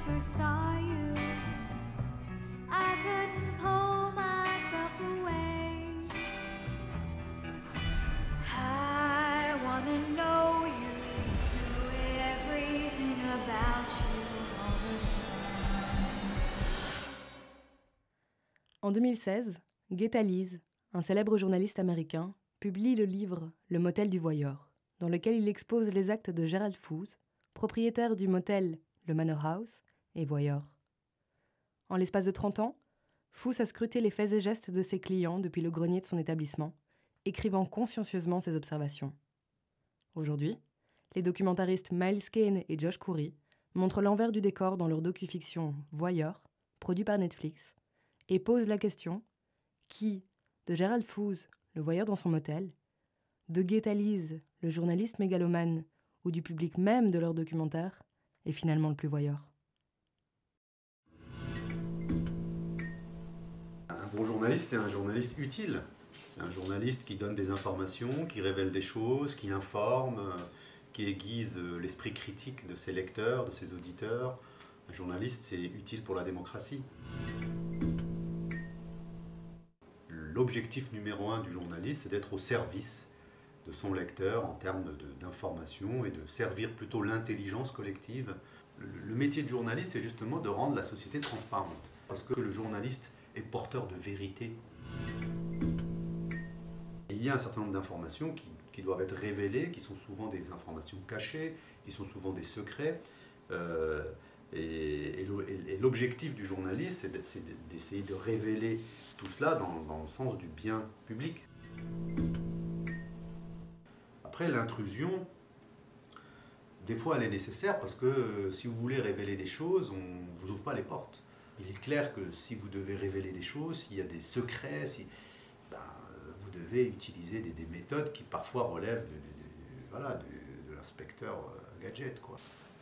first saw you, I couldn't pull myself away. I wanna know you, know everything about you all the time. En 2016, Geta Lees, un célèbre journaliste américain, publie le livre « Le motel du voyeur », dans lequel il expose les actes de Gerald Foos, propriétaire du motel Le Manor House et voyeur. En l'espace de 30 ans, Foos a scruté les faits et gestes de ses clients depuis le grenier de son établissement, écrivant consciencieusement ses observations. Aujourd'hui, les documentaristes Miles Kane et Josh Khoury montrent l'envers du décor dans leur docu-fiction Voyeur, produit par Netflix, et posent la question qui, de Gerald Foos, le voyeur dans son motel, de Geta Lees, le journaliste mégalomane, ou du public même de leur documentaire, est finalement le plus voyeur. Un bon journaliste, c'est un journaliste utile. C'est un journaliste qui donne des informations, qui révèle des choses, qui informe, qui aiguise l'esprit critique de ses lecteurs, de ses auditeurs. Un journaliste, c'est utile pour la démocratie. L'objectif numéro 1 du journaliste, c'est d'être au service de son lecteur en termes d'information et de servir plutôt l'intelligence collective. Le métier de journaliste, c'est justement de rendre la société transparente. Parce que le journaliste est porteur de vérité. Et il y a un certain nombre d'informations qui doivent être révélées, qui sont souvent des informations cachées, qui sont souvent des secrets. Et l'objectif du journaliste, c'est d'essayer de révéler tout cela dans le sens du bien public. Après, l'intrusion, des fois, elle est nécessaire parce que si vous voulez révéler des choses, on ne vous ouvre pas les portes. Il est clair que si vous devez révéler des choses, s'il y a des secrets, vous devez utiliser des méthodes qui parfois relèvent de l'inspecteur gadget, quoi.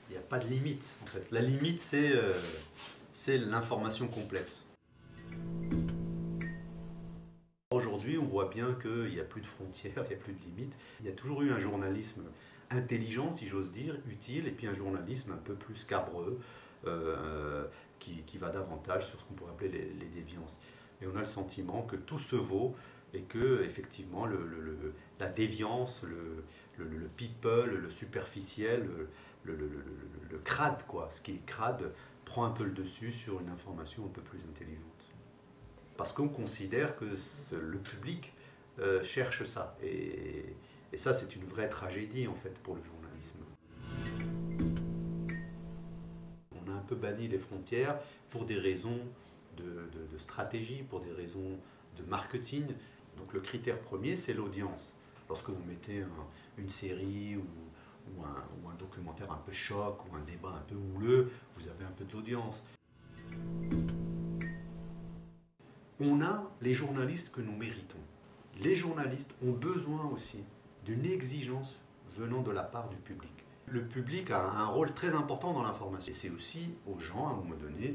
Il n'y a pas de limite, en fait. La limite, c'est l'information complète. Aujourd'hui, on voit bien qu'il n'y a plus de frontières, il n'y a plus de limites. Il y a toujours eu un journalisme intelligent, si j'ose dire, utile, et puis un journalisme un peu plus scabreux, qui va davantage sur ce qu'on pourrait appeler les déviances. Et on a le sentiment que tout se vaut et que, effectivement, la déviance, le people, le superficiel, le crade, quoi, ce qui est crade, prend un peu le dessus sur une information un peu plus intelligente. Parce qu'on considère que le public cherche ça. Et ça, c'est une vraie tragédie, en fait, pour le journalisme. On a un peu banni les frontières pour des raisons de stratégie, pour des raisons de marketing. Donc le critère premier, c'est l'audience. Lorsque vous mettez une série ou un documentaire un peu choc, ou un débat un peu houleux, vous avez un peu de l'audience. On a les journalistes que nous méritons. Les journalistes ont besoin aussi d'une exigence venant de la part du public. Le public a un rôle très important dans l'information. Et c'est aussi aux gens, à un moment donné,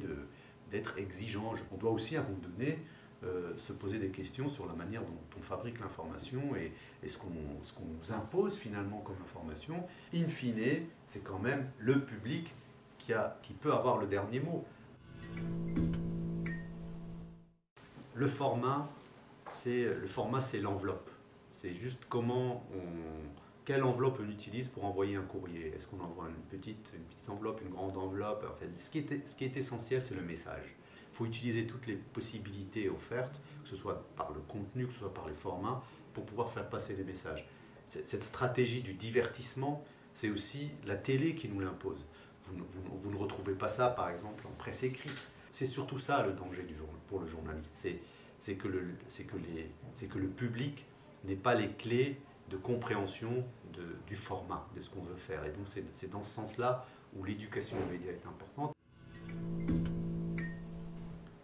d'être exigeants. On doit aussi, à un moment donné, se poser des questions sur la manière dont on fabrique l'information et ce qu'on nous impose finalement comme information. In fine, c'est quand même le public qui peut avoir le dernier mot. Le format, c'est l'enveloppe. C'est juste quelle enveloppe on utilise pour envoyer un courrier. Est-ce qu'on envoie une petite enveloppe, une grande enveloppe? En fait, ce qui est essentiel, c'est le message. Il faut utiliser toutes les possibilités offertes, que ce soit par le contenu, que ce soit par les formats, pour pouvoir faire passer les messages. Cette stratégie du divertissement, c'est aussi la télé qui nous l'impose. Vous ne retrouvez pas ça, par exemple, en presse écrite. C'est surtout ça le danger pour le journaliste. C'est que le public n'ait pas les clés de compréhension du format, de ce qu'on veut faire. Et donc c'est dans ce sens-là où l'éducation aux médias est importante.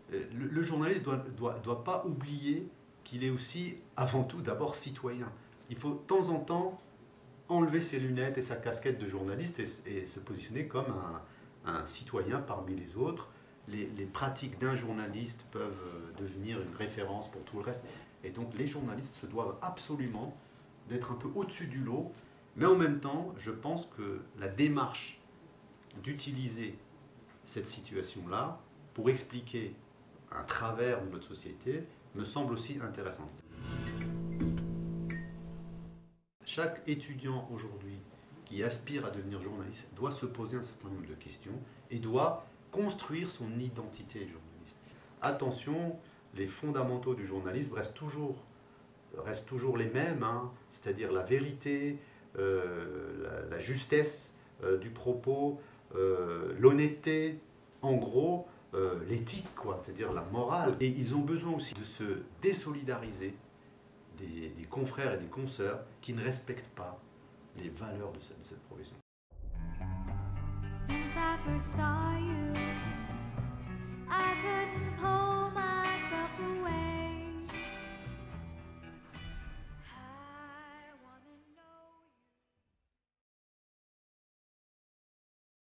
Le journaliste doit pas oublier qu'il est aussi, avant tout, d'abord citoyen. Il faut de temps en temps enlever ses lunettes et sa casquette de journaliste et se positionner comme un citoyen parmi les autres. Les pratiques d'un journaliste peuvent devenir une référence pour tout le reste. Et donc les journalistes se doivent absolument d'être un peu au-dessus du lot. Mais en même temps, je pense que la démarche d'utiliser cette situation-là pour expliquer un travers de notre société me semble aussi intéressante. Chaque étudiant aujourd'hui qui aspire à devenir journaliste doit se poser un certain nombre de questions et doit construire son identité journaliste. Attention, les fondamentaux du journalisme restent toujours les mêmes, hein, c'est-à-dire la vérité, la justesse du propos, l'honnêteté, en gros, l'éthique, c'est-à-dire la morale. Et ils ont besoin aussi de se désolidariser des confrères et des consoeurs qui ne respectent pas les valeurs de cette profession. Since I first saw you